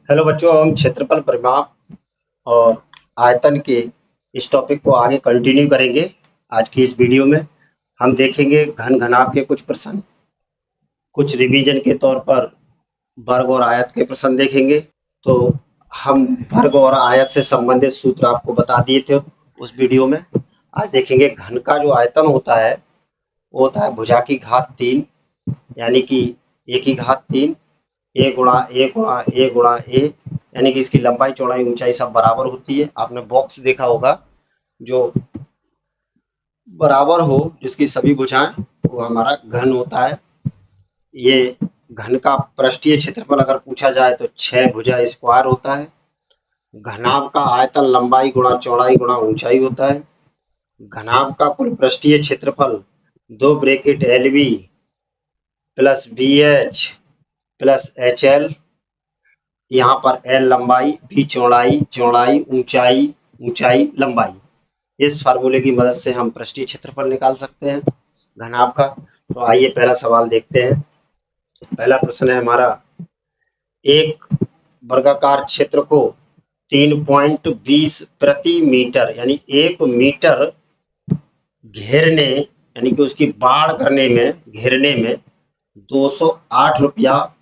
Hello बच्चों, हम क्षेत्रफल, परिमाप और आयतन के इस टॉपिक को आगे कंटिन्यू करेंगे। आज की इस वीडियो में हम देखेंगे घन घनाभ के कुछ प्रश्न, कुछ रिवीजन के तौर पर वर्ग और आयत के प्रश्न देखेंगे। तो हम वर्ग और आयत से संबंधित सूत्र आपको बता दिए थे उस वीडियो में। आज देखेंगे घन का जो आयतन होता है वो होता है भुजा की घात 3, यानी कि ए की घात 3, ए गुणा ए गुणा ए गुणा ए, यानी कि इसकी लंबाई चौड़ाई ऊंचाई सब बराबर होती है। आपने बॉक्स देखा होगा, जो बराबर हो, जिसकी सभी भुजाएं, वो हमारा घन होता है। ये घन का पृष्ठीय क्षेत्रफल अगर पूछा जाए तो 6 भुजा स्क्वायर होता है। घनाभ का आयतन लंबाई गुणा चौड़ाई गुणा ऊंचाई होता है। घनाभ का कुल पृष्ठीय क्षेत्रफल 2 bracket L B plus B H plus H L, यहाँ पर एल लंबाई, बी चौड़ाई, चौड़ाई ऊंचाई, ऊंचाई लंबाई। इस फार्मूले की मदद से हम पृष्ठीय क्षेत्रफल निकाल सकते हैं घनाभ का। तो आइए पहला सवाल देखते हैं। पहला प्रश्न है हमारा, एक वर्गाकार क्षेत्र को 3.20 प्रति मीटर यानी 1 मीटर घेरने, यानी कि उसकी बाढ़ करने में, घेरने में 208 रुपया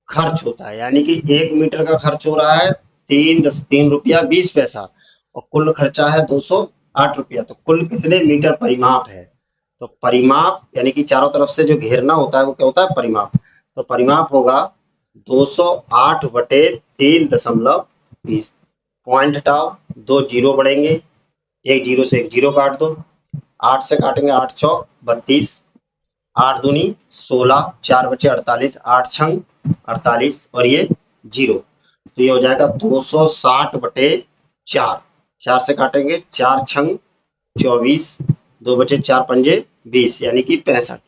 खर्च होता है। यानी कि 1 मीटर का खर्च हो रहा है 3 रुपया 20 पैसा, और कुल खर्चा है 208 रुपया। तो कुल कितने मीटर परिमाप है? तो परिमाप यानी कि चारों तरफ से जो घेरना होता है वो क्या होता है? परिमाप। तो परिमाप होगा 208 बटे 3.20। पॉइंट हटाओ, 2 जीरो बढ़ेंगे, एक जीरो से एक जीरो काट दो, 8 से काटेंगे 8 चौक 32, 8 दूनी 16, 4 बचे 48, 8 छंग 48, और ये जीरो। तो ये हो जाएगा 260 बटे 4। 4 से काटेंगे 4 छंग 24, 2 बचे 4 पंजे 20, यानी कि 65।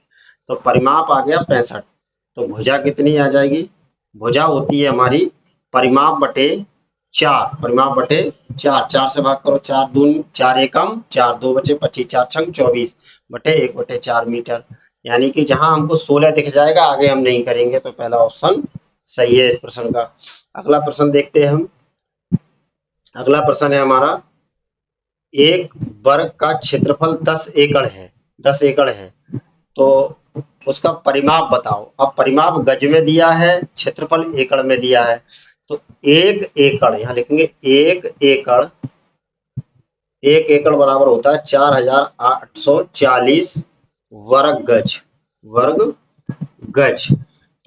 तो परिमाप आ गया 65। तो भुजा कितनी आ जाएगी? भुजा होती है हमारी परिमाप बटे 4, परिमाप बटे 4। 4 से भाग करो, 4 दूनी 4 एकम 4, 2 बचे 25, 4 छंग 24 बटे 1 बटे 4 मीटर। यानी कि जहां हमको 16 दिख जाएगा, आगे हम नहीं करेंगे। तो पहला ऑप्शन सही है इस प्रश्न का। अगला प्रश्न देखते हैं हम। अगला प्रश्न है हमारा, एक वर्ग का क्षेत्रफल 10 एकड़ है, 10 एकड़ है, तो उसका परिमाप बताओ। अब परिमाप गज में दिया है, क्षेत्रफल एकड़ में दिया है। तो 1 एकड़, यहां लिखेंगे 1 एकड़, 1 एकड़ बराबर होता है 4840 वर्ग गज, वर्ग गज।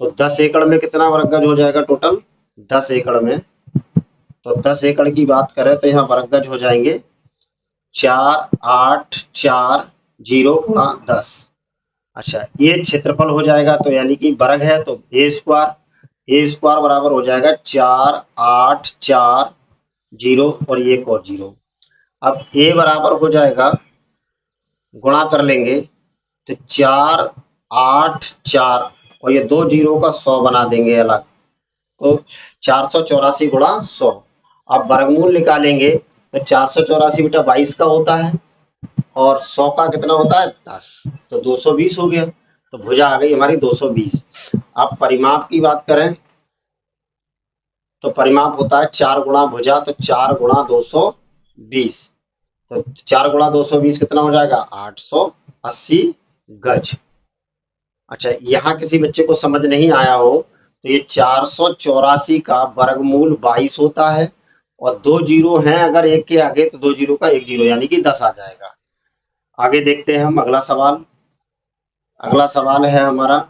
तो 10 एकड़ में कितना वर्ग गज हो जाएगा टोटल? 10 एकड़ में, तो 10 एकड़ की बात करें तो यहाँ वर्ग गज हो जाएंगे 4840 गुणा 10। अच्छा, ये क्षेत्रफल हो जाएगा, तो यानी कि वर्ग है तो ए स्क्वायर, ए स्क्वायर बराबर हो जाएगा 4840 और ये एक और जीरो। अब ए बराबर हो जाएगा, गुणा कर लेंगे तो 484, और ये 2 जीरो का 100 बना देंगे अलग, तो 484 गुणा 100। अब वर्गमूल निकालेंगे तो 484 बेटा 22 का होता है, और 100 का कितना होता है? 10, तो 220 हो गया। तो भुजा आ गई हमारी 220। अब परिमाप की बात करें तो परिमाप होता है 4 गुणा भुजा, तो 4 गुणा 220। तो 4 गुणा 220 कितना हो जाएगा? 880 गज। अच्छा, यहाँ किसी बच्चे को समझ नहीं आया हो तो ये 484 का वर्गमूल 22 होता है, और 2 जीरो हैं अगर एक के आगे, तो 2 जीरो का 1 जीरो, यानी कि 10 आ जाएगा। आगे देखते हैं हम अगला सवाल। अगला सवाल है हमारा,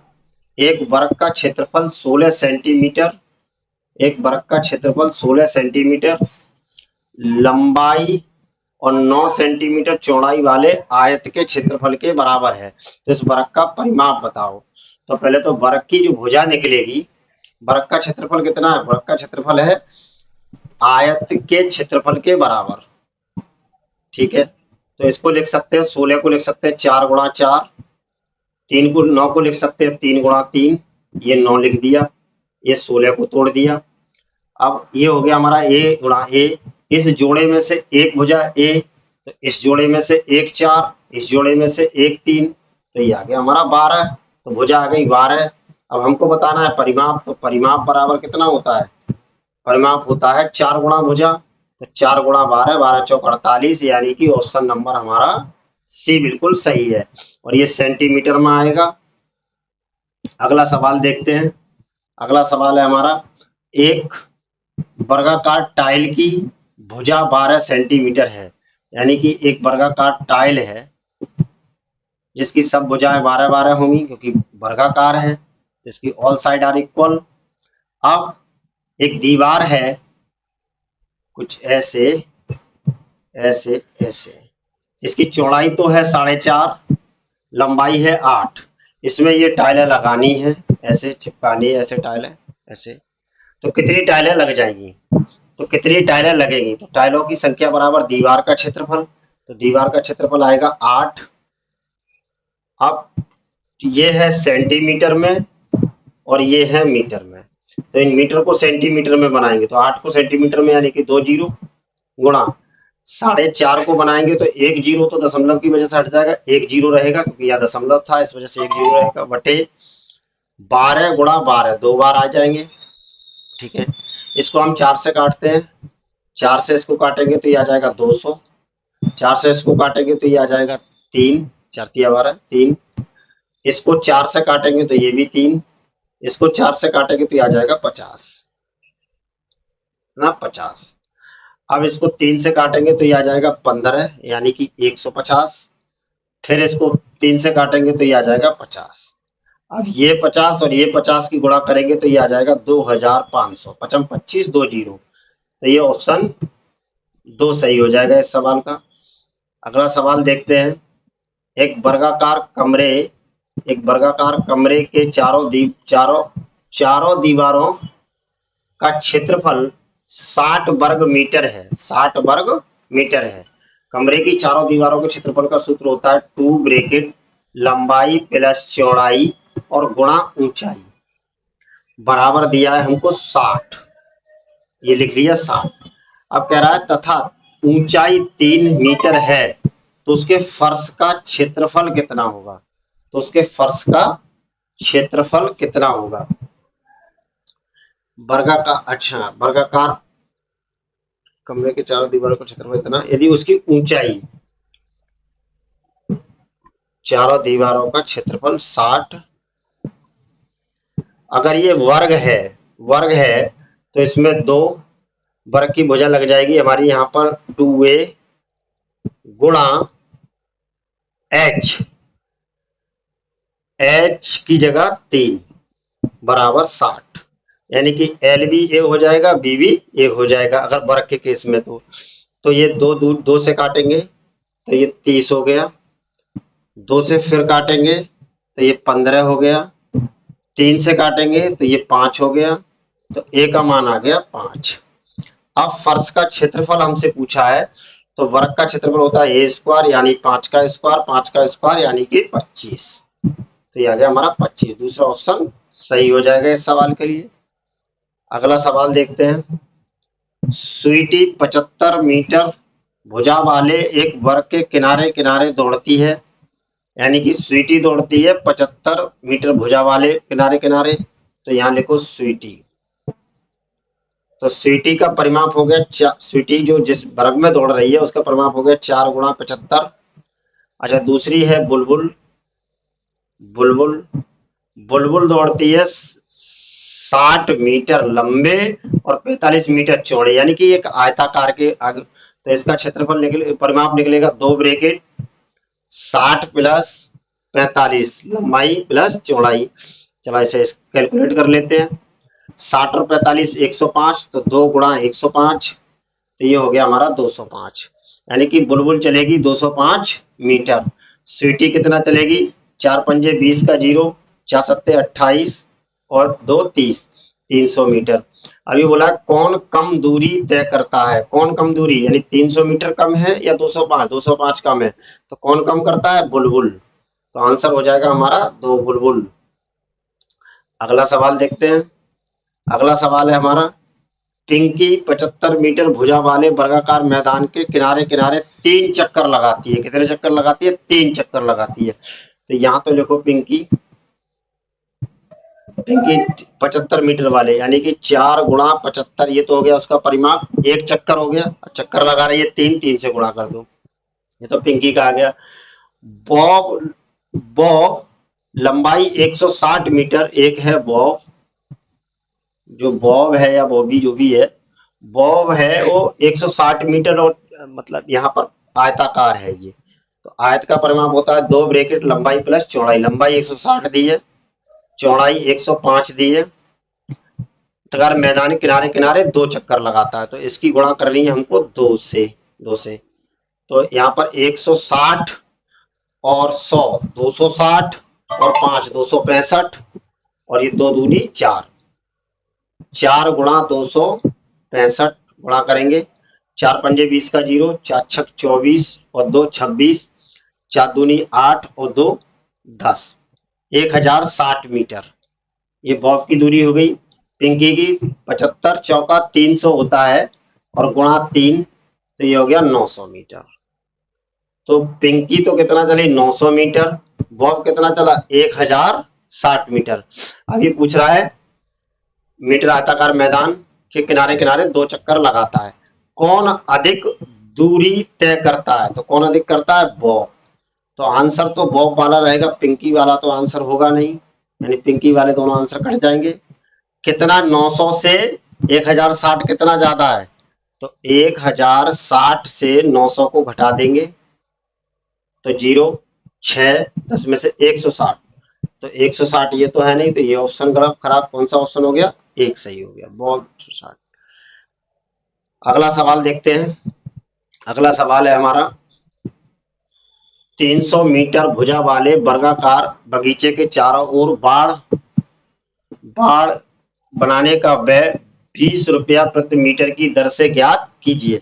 एक वर्ग का क्षेत्रफल 16 सेंटीमीटर, एक वर्ग का क्षेत्रफल 16 सेंटीमीटर लंबाई और 9 सेंटीमीटर चौड़ाई वाले आयत के क्षेत्रफल के बराबर है। तो इस वर्ग का परिमाप बताओ। तो पहले तो वर्ग की जो भुजा निकलेगी, वर्ग का क्षेत्रफल कितना है? वर्ग का क्षेत्रफल है आयत के क्षेत्रफल के बराबर। ठीक है, तो इसको लिख सकते हैं, 16 को लिख सकते हैं 4 गुणा 4, 3 को 9 को लिख सकते हैं 3 गुणा 3, ये 9 लिख दिया, ये 16 को तोड़ दिया। अब ये हो गया हमारा ए गुणा ए, इस जोड़े में से एक भुजा ए, तो इस जोड़े में से एक 4, इस जोड़े में से एक 3, तो ये आ गया हमारा 12। तो भुजा आ गई 12। अब हमको बताना है परिमाप, तो परिमाप बराबर कितना होता है? परिमाप होता है 4 गुणा भुजा, तो 4 गुणा 12, 12 चौक 48, यानी कि ऑप्शन नंबर हमारा सी बिल्कुल सही है। और ये सेंटीमीटर में आएगा। अगला सवाल देखते हैं। अगला सवाल है हमारा, एक वर्गाकार टाइल की भुजा 12 सेंटीमीटर है, यानी कि एक वर्गाकार टाइल है जिसकी सब भुजाएं 12 12 होंगी, क्योंकि वर्गाकार है तो इसकी ऑल साइड आर इक्वल। अब एक दीवार है कुछ ऐसे ऐसे ऐसे, इसकी चौड़ाई तो है 4.5, लंबाई है 8। इसमें ये टाइलें लगानी है, ऐसे चिपकानी है, ऐसे टाइलें ऐसे। तो कितनी टाइलें लग जाएंगी, तो कितनी टाइलें लगेंगी, तो टाइलों की संख्या बराबर दीवार का क्षेत्रफल, तो दीवार का क्षेत्रफल आएगा 8। अब ये है सेंटीमीटर में और ये है मीटर में, तो इन मीटर को सेंटीमीटर में बनाएंगे, तो 8 को सेंटीमीटर में यानी कि 2 जीरो गुणा 4.5 को बनाएंगे तो 1 जीरो तो दशमलव की वजह से हट जाएगा, 1 जीरो रहेगा क्योंकि यहाँ दशमलव था, इस वजह से 1 जीरो रहेगा, बटे 12 गुणा 12 2 बार आ जाएंगे। ठीक है, इसको हम 4 से काटते हैं, 4 से इसको काटेंगे तो ये आ जाएगा 200, 4 से इसको काटेंगे तो ये आ जाएगा 3, 4 तिया 12 3, इसको 4 से काटेंगे तो ये भी 3, इसको 4 से काटेंगे तो ये आ जाएगा 50 ना 50। अब इसको 3 से काटेंगे तो ये आ जाएगा 15, यानी कि 150। फिर इसको 3 से काटेंगे तो ये आ जाएगा 50। अब ये 50 और ये 50 की गुणा करेंगे तो ये आ जाएगा 2500, 55 25 2 जीरो, तो ये ऑप्शन 2 सही हो जाएगा इस सवाल का। अगला सवाल देखते हैं। एक वर्गाकार कमरे के चारों दीवारों का क्षेत्रफल 60 वर्ग मीटर है, 60 वर्ग मीटर है। कमरे की चारों दीवारों के क्षेत्रफल का सूत्र होता है 2 ब्रैकेट लंबाई प्लस चौड़ाई और गुणा ऊंचाई, बराबर दिया है हमको 60, ये लिख लिया 60। अब कह रहा है तथा ऊंचाई 3 मीटर है तो उसके फर्श का क्षेत्रफल कितना होगा, तो उसके फर्श का क्षेत्रफल कितना होगा। वर्गाकार कमरे के चारों दीवारों का क्षेत्रफल इतना, यदि उसकी ऊंचाई, चारों दीवारों का क्षेत्रफल 60, अगर ये वर्ग है तो इसमें 2 वर्ग की भुजा लग जाएगी हमारी यहाँ पर 2a गुणा h की जगह 3 बराबर 60, यानी कि एल भी ए हो जाएगा, बी भी ए हो जाएगा अगर वर्ग के केस में। तो ये 2 से काटेंगे तो ये 30 हो गया, 2 से फिर काटेंगे तो ये 15 हो गया, 3 से काटेंगे तो ये 5 हो गया, तो ए का मान आ गया 5। अब फर्श का क्षेत्रफल हमसे पूछा है, तो वर्ग का क्षेत्रफल होता है ए स्क्वायर यानी 5 का स्क्वायर, 5 का स्क्वायर यानी कि 25, तो ये आ गया हमारा 25, दूसरा ऑप्शन सही हो जाएगा इस सवाल के लिए। अगला सवाल देखते हैं। स्वीटी 75 मीटर भुजा वाले एक वर्ग के किनारे किनारे दौड़ती है, यानी कि स्वीटी दौड़ती है 75 मीटर भुजा वाले किनारे किनारे, तो यहाँ लिखो स्वीटी। तो स्वीटी का परिमाप हो गया, स्वीटी जो जिस वर्ग में दौड़ रही है उसका परिमाप हो गया 4 गुणा 75। अच्छा, दूसरी है बुलबुल। बुलबुल बुलबुल दौड़ती है 60 मीटर लंबे और 45 मीटर चौड़े, यानी कि एक आयताकार के आगे, तो इसका क्षेत्रफल परिमाप निकलेगा 2 ब्रैकेट 60 प्लस 45 लंबाई प्लस चौड़ाई। चलो इसे कैलकुलेट कर लेते हैं। 60 और 45 105, तो 2 गुणा 105, तो ये हो गया हमारा 205, यानी कि बुलबुल चलेगी 205 मीटर। स्वीटी कितना चलेगी, 4 पंजे 20 का 0, 4 सत्ते 28 और 2 30, 300 मीटर। अभी बोला कौन कम दूरी तय करता है, कौन कम दूरी, यानी 300 मीटर कम है या 205, 205 कम है, तो कौन कम करता है, बुलबुल। तो आंसर हो जाएगा हमारा 2 बुलबुल। अगला सवाल देखते हैं। अगला सवाल है हमारा, टिंकी 75 मीटर भुजा वाले वर्गाकार मैदान के किनारे किनारे 3 चक्कर लगाती है। कितने चक्कर लगाती है, 3 चक्कर लगाती है। तो यहाँ तो लिखो पिंकी, पिंकी 75 मीटर वाले, यानी कि 4 गुणा 75, ये तो हो गया उसका परिमाप, एक चक्कर हो गया। चक्कर लगा रही है 3, 3 से गुणा कर दो, ये तो पिंकी का आ गया। बॉब बॉब लंबाई 160 मीटर, एक है बॉब, जो बॉब है या बॉबी जो भी है, बॉब है वो 160 मीटर, और मतलब यहाँ पर आयताकार है ये, तो आयत का परिमाप होता है 2 ब्रैकेट लंबाई प्लस चौड़ाई। लंबाई 160 दी है, चौड़ाई 105 दी है। तो अगर मैदानी किनारे किनारे 2 चक्कर लगाता है, तो इसकी गुणा करनी है हमको 2 से। तो यहाँ पर 160 और 100, 260 और 5, 265, और ये 2 दूनी 4, 4 गुणा 265 गुणा करेंगे, 4 पंजे 20 का 0, 4 छक 24 और 2 26, 4 दूनी 8 और 2 10, 1060 मीटर ये बॉब की दूरी हो गई। पिंकी की 75 चौका 300 होता है, और गुणा 3, तो ये हो गया 900 मीटर। तो पिंकी तो कितना चली 900 मीटर, बॉब कितना चला 1060 मीटर। अब ये पूछ रहा है मीटर आयताकार मैदान के किनारे किनारे 2 चक्कर लगाता है, कौन अधिक दूरी तय करता है? तो कौन अधिक करता है? बॉब। तो आंसर तो बॉब वाला रहेगा, पिंकी वाला तो आंसर होगा नहीं, यानी पिंकी वाले दोनों आंसर कट जाएंगे। कितना 900 से 1060 कितना ज्यादा है? तो 1060 से 900 को घटा देंगे तो 0, 6, 10 में से 160, तो 160 ये तो है नहीं, तो ये ऑप्शन खराब। कौन सा ऑप्शन हो गया? एक सही हो गया, बॉब 160। अगला सवाल देखते हैं। अगला सवाल है हमारा 300 मीटर भुजा वाले वर्गाकार बगीचे के चारों ओर बाड़ बनाने का व्यय 20 रुपया प्रति मीटर की दर से ज्ञात कीजिए।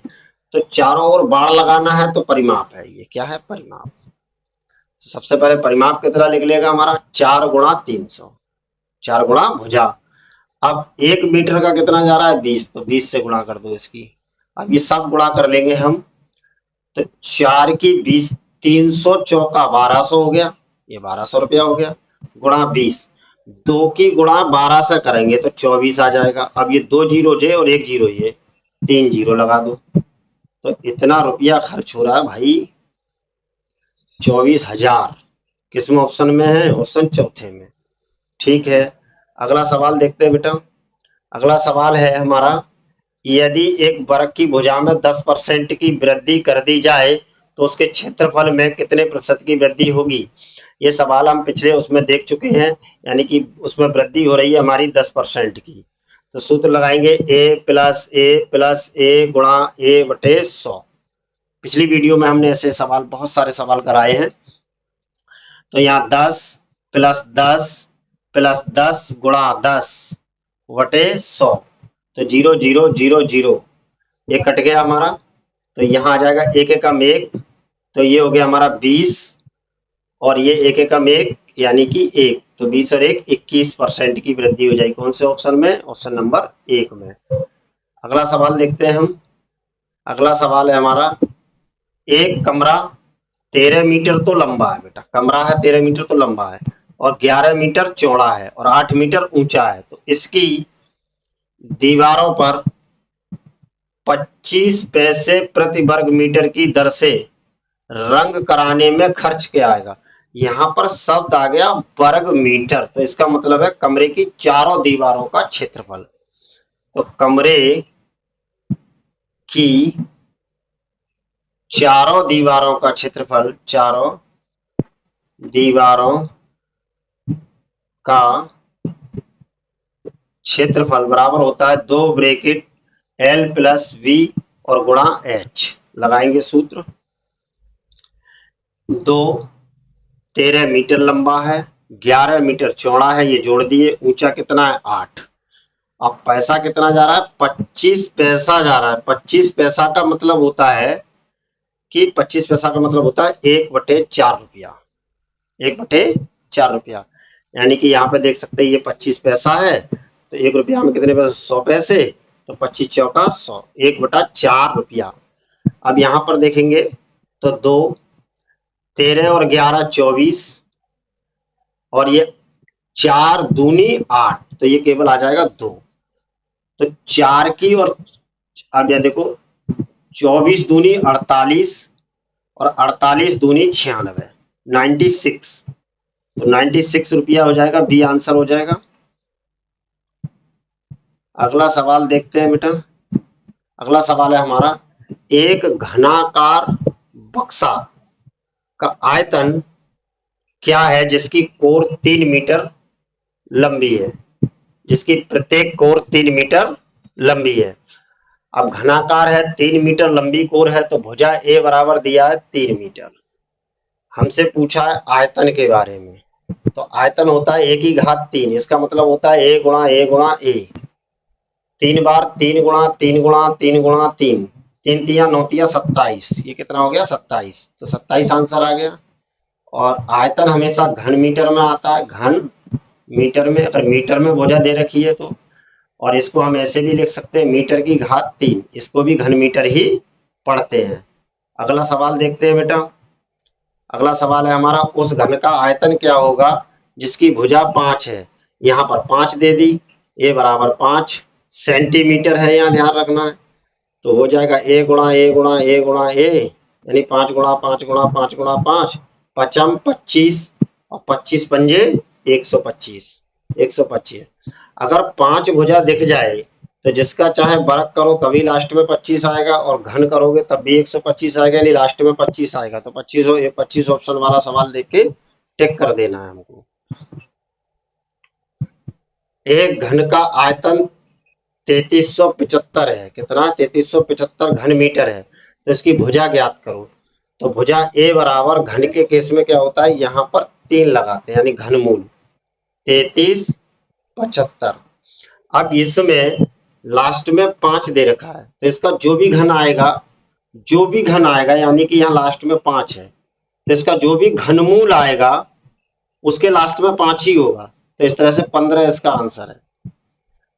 तो चारों ओर बाड़ लगाना है, तो परिमाप है, ये क्या है? परिमाप। सबसे पहले परिमाप की तरह लिख लेगा हमारा 4 गुणा 300, 4 गुणा भुजा। अब 1 मीटर का कितना जा रहा है? 20, तो 20 से गुणा कर दो इसकी। अब ये सब गुणा कर लेंगे हम, तो 4 की 20, 300 चौका 1200 हो गया, ये 1200 रुपया हो गया, गुणा 20, 2 की गुणा 12 से करेंगे तो 24 आ जाएगा। अब ये 2 जीरो जे और 1 जीरो ये, 3 जीरो लगा दो, तो इतना रुपया खर्च हो रहा है भाई 24,000। किसमें ऑप्शन में है? ऑप्शन चौथे में। ठीक है, अगला सवाल देखते हैं बेटा। अगला सवाल है हमारा, यदि एक वर्ग की भुजा में 10% की वृद्धि कर दी जाए तो उसके क्षेत्रफल में कितने प्रतिशत की वृद्धि होगी? ये सवाल हम पिछले उसमें देख चुके हैं, यानी कि उसमें वृद्धि हो रही है हमारी 10% की। तो सूत्र लगाएंगे a गुणा a बटे 100। पिछली वीडियो में हमने ऐसे सवाल, बहुत सारे सवाल कराए हैं। तो यहाँ 10 प्लस 10 गुणा 10 बटे 100, तो 0 0 0 0, ये कट गया हमारा, तो यहाँ आ जाएगा एक एकम एक, तो ये हो गया हमारा 20, और ये एक एकम एक यानी कि 1, तो 20 और 1 21% की वृद्धि हो जाएगी। कौन से ऑप्शन में? ऑप्शन नंबर 1 में। अगला सवाल देखते हैं हम। अगला सवाल है हमारा, एक कमरा 13 मीटर तो लंबा है बेटा, कमरा है 13 मीटर तो लंबा है, और 11 मीटर चौड़ा है, और 8 मीटर ऊंचा है, तो इसकी दीवारों पर 25 पैसे प्रति वर्ग मीटर की दर से रंग कराने में खर्च क्या आएगा? यहाँ पर शब्द आ गया वर्ग मीटर, तो इसका मतलब है कमरे की चारों दीवारों का क्षेत्रफल। तो कमरे की चारों दीवारों का क्षेत्रफल, चारों दीवारों का क्षेत्रफल बराबर होता है 2 ब्रैकेट L प्लस V और गुणा H। लगाएंगे सूत्र। 2 13 मीटर लंबा है, 11 मीटर चौड़ा है, ये जोड़ दिए, ऊंचा कितना है? 8। अब पैसा कितना जा रहा है? 25 पैसा जा रहा है। 25 पैसा का मतलब होता है कि 25 पैसा का मतलब होता है 1/4 रुपया, 1/4 रुपया, यानी कि यहाँ पे देख सकते हैं ये 25 पैसा है, तो 1 रुपया में कितने पैसे? 100 पैसे, तो 25 चौका 100, 1/4 रुपया। अब यहाँ पर देखेंगे तो 2 13 और 11 24, और ये 4 दूनी 8, तो ये केवल आ जाएगा 2। तो 4 की, और अब यह देखो 24 दूनी 48 और 48 दूनी 96, 96। तो 96 रुपया हो जाएगा, बी आंसर हो जाएगा। अगला सवाल देखते हैं बेटा। अगला सवाल है हमारा, एक घनाकार बक्सा का आयतन क्या है जिसकी कोर 3 मीटर लंबी है, जिसकी प्रत्येक कोर 3 मीटर लंबी है। अब घनाकार है, 3 मीटर लंबी कोर है, तो भुजा ए बराबर दिया है 3 मीटर। हमसे पूछा है आयतन के बारे में, तो आयतन होता है ए की घात 3, इसका मतलब होता है ए गुणा ए गुणा ए। 3 बार 3 गुणा 3 गुणा 3 गुणा 3, 3 तिया 9 तिया 27, ये कितना हो गया 27, तो 27 आंसर आ गया। और आयतन हमेशा घन मीटर में आता है, घन मीटर में, अगर मीटर में भुजा दे रखी है तो। और इसको हम ऐसे भी लिख सकते हैं मीटर की घात 3, इसको भी घन मीटर ही पढ़ते हैं। अगला सवाल देखते हैं बेटा। अगला सवाल है हमारा, उस घन का आयतन क्या होगा जिसकी भुजा 5 है। यहाँ पर 5 दे दी, ए बराबर 5 सेंटीमीटर है, यहाँ ध्यान रखना है। तो हो जाएगा ए गुणा ए गुणा ए गुणा ए, यानी 5 गुणा 5 गुणा 5 गुणा 5, पचम 25, और 25 पंजे 125, 125। अगर 5 भुजा दिख जाए तो जिसका चाहे वर्ग करो तभी लास्ट में 25 आएगा, और घन करोगे तब भी 125 आएगा, यानी लास्ट में 25 आएगा। तो 25 ऑप्शन वाला सवाल देख के टिक कर देना है हमको। एक घन का आयतन 3375 है, कितना 3375 घन मीटर है, तो इसकी भुजा ज्ञात करो। तो भुजा ए बराबर, घन के केस में क्या होता है, यहाँ पर 3 लगाते हैं, यानी घनमूल 3375। अब इसमें लास्ट में 5 दे रखा है, तो इसका जो भी घन आएगा, जो भी घन आएगा, यानी कि यहाँ लास्ट में 5 है, तो इसका जो भी घनमूल आएगा उसके लास्ट में 5 ही होगा। तो इस तरह से 15 इसका आंसर है।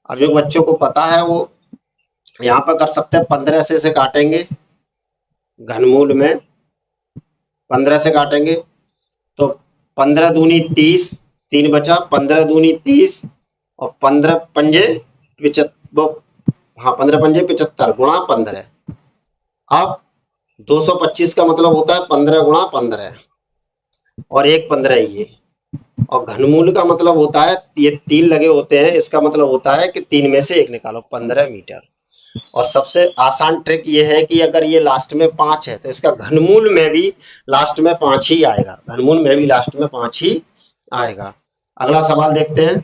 अब जो बच्चों को पता है वो यहाँ पर कर सकते हैं, 15 से इसे काटेंगे, घनमूल में 15 से काटेंगे तो 15 दूनी 30, 3 बचा, 15 दूनी 30 और 15 पंजे 75, हाँ 15 पंजे 75 गुणा 15। अब 225 का मतलब होता है 15 गुणा 15, और एक 15 ये, और घनमूल का मतलब होता है, ये 3 लगे होते हैं, इसका मतलब होता है कि 3 में से 1 निकालो, 15 मीटर। और सबसे आसान ट्रिक ये है कि अगर ये लास्ट में 5 है तो इसका घनमूल में भी लास्ट में 5 ही आएगा, घनमूल में भी लास्ट में 5 ही आएगा। अगला सवाल देखते हैं।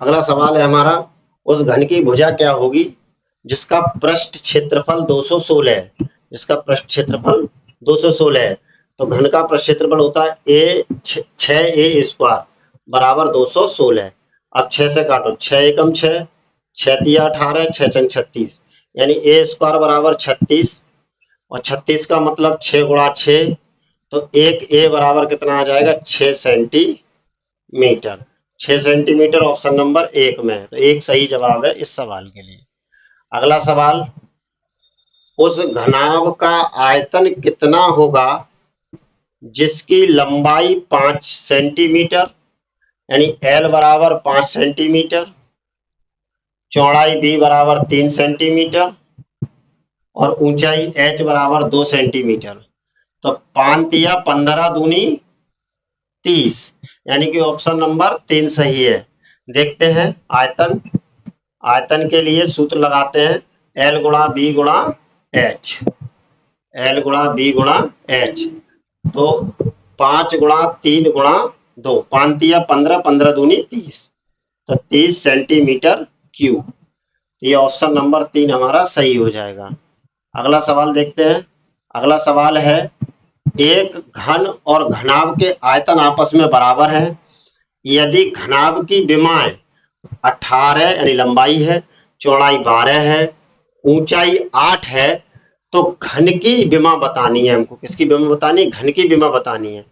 अगला सवाल है हमारा, उस घन की भुजा क्या होगी जिसका पृष्ठ क्षेत्रफल 216 है, जिसका पृष्ठ क्षेत्रफल 216 है। तो घन का पृष्ठ क्षेत्रफल होता है ए 6a स्क्वायर बराबर 216। अब 6 से काटो, 6 एकम 6, 6 तिया 18, 6 चंग 36, यानी ए स्क्वायर बराबर 36, और 36 का मतलब 6 गुणा 6, तो एक ए बराबर कितना आ जाएगा 6 सेंटीमीटर। 6 सेंटीमीटर ऑप्शन नंबर 1 में है, तो एक सही जवाब है इस सवाल के लिए। अगला सवाल, उस घनाभ का आयतन कितना होगा जिसकी लंबाई 5 सेंटीमीटर, यानी L बराबर 5 सेंटीमीटर, चौड़ाई B बराबर 3 सेंटीमीटर और ऊंचाई H बराबर 2 सेंटीमीटर। तो 5 तिया 15 दूनी 30, यानी कि ऑप्शन नंबर 3 सही है। देखते हैं आयतन। आयतन के लिए सूत्र लगाते हैं, L गुणा B गुणा H, L गुणा B गुणा H। तो 5 गुणा 3 गुणा 2, 5 तिया 15, 15 दूनी 30, तो 30 सेंटीमीटर क्यूब। ये ऑप्शन नंबर 3 हमारा सही हो जाएगा। अगला सवाल देखते हैं। अगला सवाल है, एक घन और घनाभ के आयतन आपस में बराबर है। यदि घनाभ की विमाएं 18 यानी लंबाई है, चौड़ाई 12 है, ऊंचाई 8 है, तो घन की विमा बतानी है हमको। किसकी विमा बतानी है? घन की विमा बतानी है।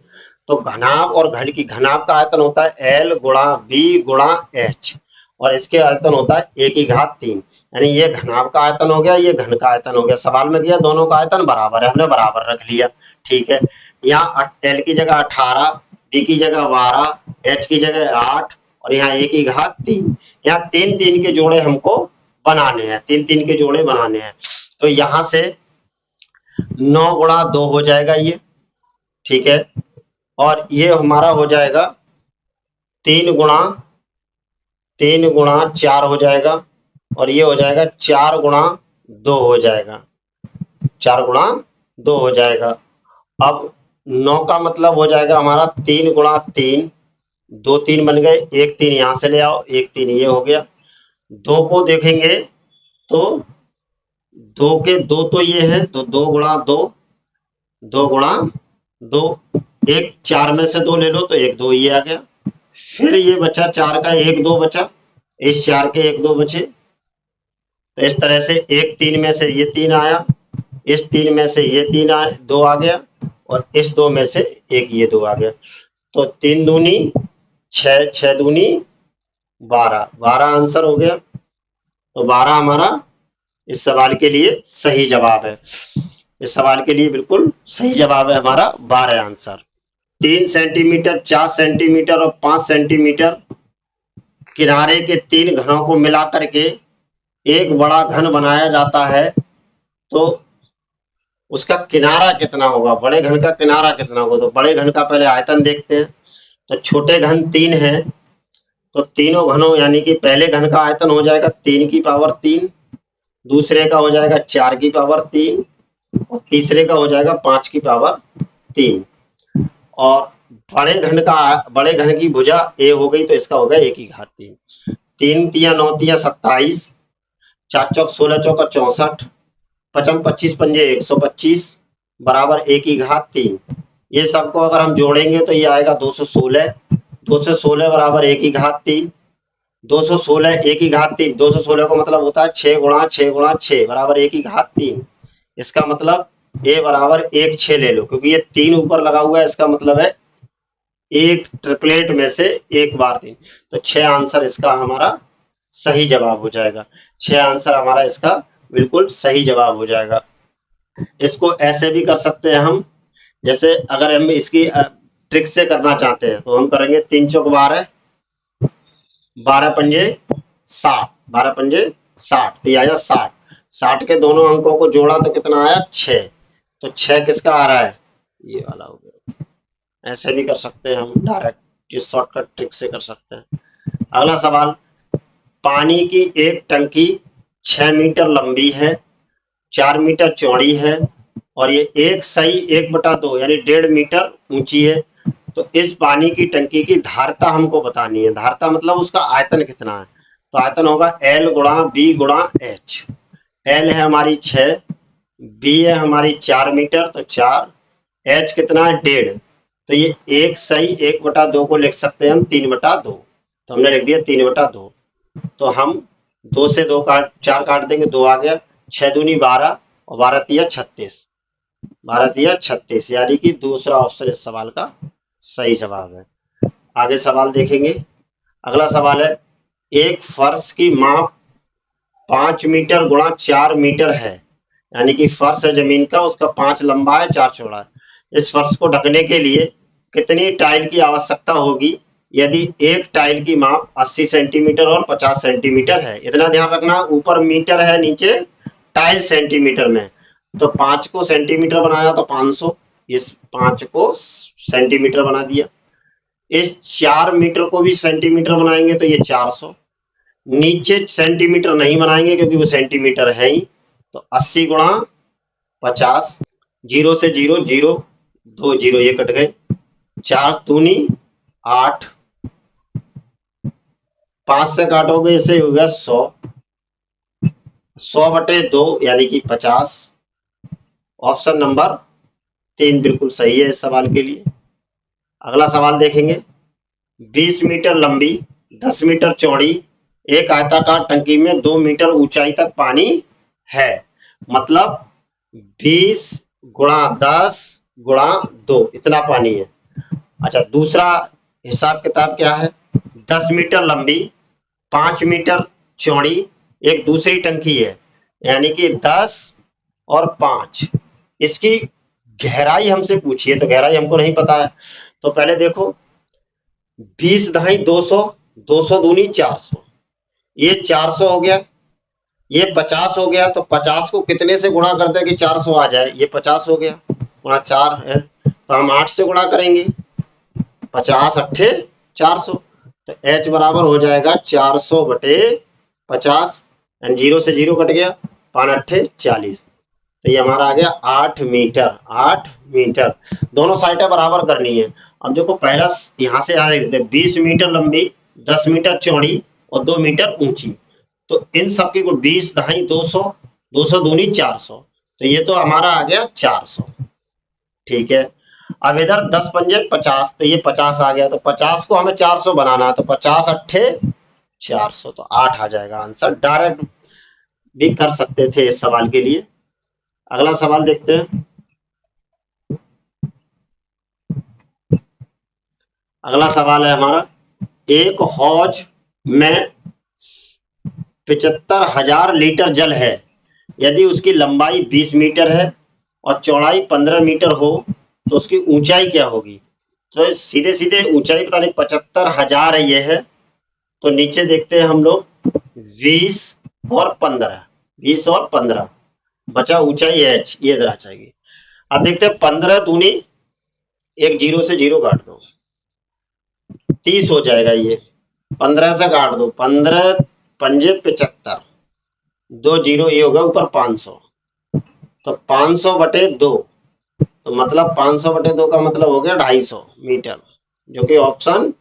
तो घनाभ और घन की, घनाभ का आयतन होता है L गुणा B गुणा H, और इसके आयतन होता है ए की घात 3, यानी ये घनाभ का आयतन हो गया, ये घन का आयतन हो गया। सवाल में किया दोनों का आयतन बराबर है, हमने बराबर रख लिया, ठीक है। यहाँ एल की जगह 18, बी की जगह 12, एच की जगह 8 और यहाँ ए की घात 3। यहाँ 3 के जोड़े हमको बनाने हैं, 3 के जोड़े बनाने हैं। तो यहाँ से 9 गुणा 2 हो जाएगा ये, ठीक है। और ये हमारा हो जाएगा 3 गुणा 4 हो जाएगा और ये हो जाएगा 4 गुणा 2 हो जाएगा, 4 गुणा 2 हो जाएगा। अब 9 का मतलब हो जाएगा हमारा 3 गुणा 3, 2 3 बन गए, एक 3 यहाँ से ले आओ, एक 3 ये हो गया। 2 को देखेंगे तो 2 के 2 तो ये है, तो 2 गुणा 2, 2 गुणा 2, एक 4 में से 2 ले लो तो 1 2 ये आ गया। फिर ये बचा 4 का 1 2 बचा, इस 4 के 1 2 बचे, तो इस तरह से एक 3 में से ये 3 आया, इस 3 में से ये 3 आया, 2 आ गया और इस 2 में से एक ये 2 आ गया। तो 3 दूनी 6, 6 दूनी 12, 12 आंसर हो गया। तो 12 हमारा इस सवाल के लिए सही जवाब है। इस सवाल के लिए बिल्कुल सही जवाब है हमारा 12 आंसर। 3 सेंटीमीटर, 4 सेंटीमीटर और 5 सेंटीमीटर किनारे के 3 घनों को मिलाकर के एक बड़ा घन बनाया जाता है, तो उसका किनारा कितना होगा, बड़े घन का किनारा कितना होगा। तो बड़े घन का पहले आयतन देखते हैं। तो छोटे घन 3 है, तो तीनों घनों यानी कि पहले घन का आयतन हो जाएगा 3 की पावर 3, दूसरे का हो जाएगा 4 की पावर 3 और तीसरे का हो जाएगा 5 की पावर 3। और बड़े घन की भुजा ए हो गई, तो इसका होगा 1 की घात 3। 3 तिया 9 तिया 27, 4 चौक 16 चौका 64, 55 25 पंजे 125 बराबर 1 की घात 3। ये सबको अगर हम जोड़ेंगे तो ये आएगा 216, 216 बराबर 1 की घात 3, 216 1 की घात 3, 216 का मतलब होता है 6 गुणा 6 गुणा 6 बराबर 1 की घात 3। इसका मतलब ए बराबर 1 6 ले लो, क्योंकि ये 3 ऊपर लगा हुआ है, इसका मतलब है एक ट्रिपलेट में से एक बार 3, तो 6 आंसर इसका हमारा सही जवाब हो जाएगा। 6 आंसर हमारा इसका बिल्कुल सही जवाब हो जाएगा। इसको ऐसे भी कर सकते हैं हम, जैसे अगर हम इसकी ट्रिक से करना चाहते हैं तो हम करेंगे 3 चौक 12, 12 पंजे 60, 12 पंजे 60, तो ये आया 60। 60 के दोनों अंकों को जोड़ा तो कितना आया 6, तो 6 किसका आ रहा है, ये वाला हो गया। ऐसे भी कर सकते हैं हम, डायरेक्ट इस शॉर्टकट ट्रिक से कर सकते हैं। अगला सवाल, पानी की एक टंकी 6 मीटर लंबी है, 4 मीटर चौड़ी है और ये 1/2 यानी 1.5 मीटर ऊंची है। तो इस पानी की टंकी की धारता हमको बतानी है। धारता मतलब उसका आयतन कितना है। तो आयतन होगा L गुणा B गुणा H। L है हमारी 6, B है हमारी 4 मीटर तो 4, H कितना है 1.5, तो ये 1/1/2 को लिख सकते हैं हम 3/2, तो हमने लिख दिया 3/2। तो हम 2 से 2 4 काट देंगे, 2 आ गया, 6 दूनी 12 और 12 तिया 36, 12 तिया 36, यानी कि दूसरा ऑप्शन इस सवाल का सही जवाब है। आगे सवाल देखेंगे। अगला सवाल है, एक फर्श की माप 5 मीटर गुणा 4 मीटर है, यानी कि फर्श है जमीन का, उसका 5 लंबा है 4 चौड़ा है। इस फर्श को ढकने के लिए कितनी टाइल की आवश्यकता होगी यदि एक टाइल की माप 80 सेंटीमीटर और 50 सेंटीमीटर है। इतना ध्यान रखना, ऊपर मीटर है, नीचे टाइल सेंटीमीटर में। तो 5 को सेंटीमीटर बनाया तो 500, इस 5 को सेंटीमीटर बना दिया। इस 4 मीटर को भी सेंटीमीटर बनाएंगे तो ये 400, नीचे सेंटीमीटर नहीं बनाएंगे क्योंकि वो सेंटीमीटर है ही, तो 80 गुणा 50, 0 से 0 0, 2 0 ये कट गए, 4 दूनी 8, 5 से काटोगे इसे होगा 100, 100/2 यानी कि 50। ऑप्शन नंबर 3 बिल्कुल सही है इस सवाल के लिए। अगला सवाल देखेंगे, 20 मीटर लंबी 10 मीटर चौड़ी एक आयताकार टंकी में 2 मीटर ऊंचाई तक पानी है, मतलब 20 गुणा 10 गुणा 2 इतना पानी है। अच्छा, दूसरा हिसाब किताब क्या है, 10 मीटर लंबी 5 मीटर चौड़ी एक दूसरी टंकी है, यानी कि 10 और 5, इसकी गहराई हमसे पूछिए, तो गहराई हमको नहीं पता है। तो पहले देखो 20 दहाई 200, 200 दूनी 400, ये 400 हो गया, ये 50 हो गया। तो 50 को कितने से गुणा करते हैं कि 400 आ जाए? ये 50 हो गया, गुणा 4 है, तो हम 8 से गुणा करेंगे, 50 अट्ठे 400, तो H बराबर हो जाएगा 400 बटे 50, एंड 0 से 0 कट गया, 5 अट्ठे 40, तो ये हमारा आ गया 8 मीटर। 8 मीटर, दोनों साइडें बराबर करनी है। अब देखो पहला यहाँ से आ 20 मीटर लंबी, 10 मीटर चौड़ी और 2 मीटर ऊंची, तो इन सब की 20 दहाई 200, 200 दूनी 400, तो ये तो हमारा आ गया 400। ठीक है, अब इधर 10 पंजे 50, तो ये 50 आ गया, तो 50 को हमें 400 बनाना है, तो 50 अट्ठे 400, तो 8 आ जाएगा आंसर। डायरेक्ट भी कर सकते थे इस सवाल के लिए। अगला सवाल देखते हैं। अगला सवाल है हमारा, एक हौज में 75,000 लीटर जल है, यदि उसकी लंबाई 20 मीटर है और चौड़ाई 15 मीटर हो, तो उसकी ऊंचाई क्या होगी? तो सीधे सीधे ऊंचाई पता नहीं, 75,000 है ये है, तो नीचे देखते हैं हम लोग 20 और 15, 20 और 15 बचा ऊंचाई h, ये इधर आ जाएगी। अब देखते हैं 15 दूनी, एक जीरो से जीरो काट दो, 30 हो जाएगा, ये 15 से काट दो, 15 पंजे 75, 2 जीरो, ये होगा ऊपर 500, तो 500 बटे 2, तो मतलब 500 बटे 2 का मतलब हो गया 250 मीटर, जो कि ऑप्शन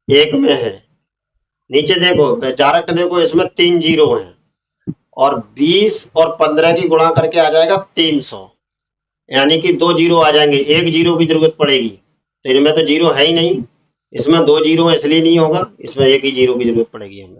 1 में है। नीचे देखो डायरेक्ट देखो, इसमें 3 जीरो हैं और 20 और 15 की गुणा करके आ जाएगा 300, यानी कि 2 जीरो आ जाएंगे, 1 जीरो की जरूरत पड़ेगी, तो इनमें तो जीरो है ही नहीं, इसमें 2 जीरो इसलिए नहीं होगा, इसमें 1 ही जीरो की जरूरत पड़ेगी हमें।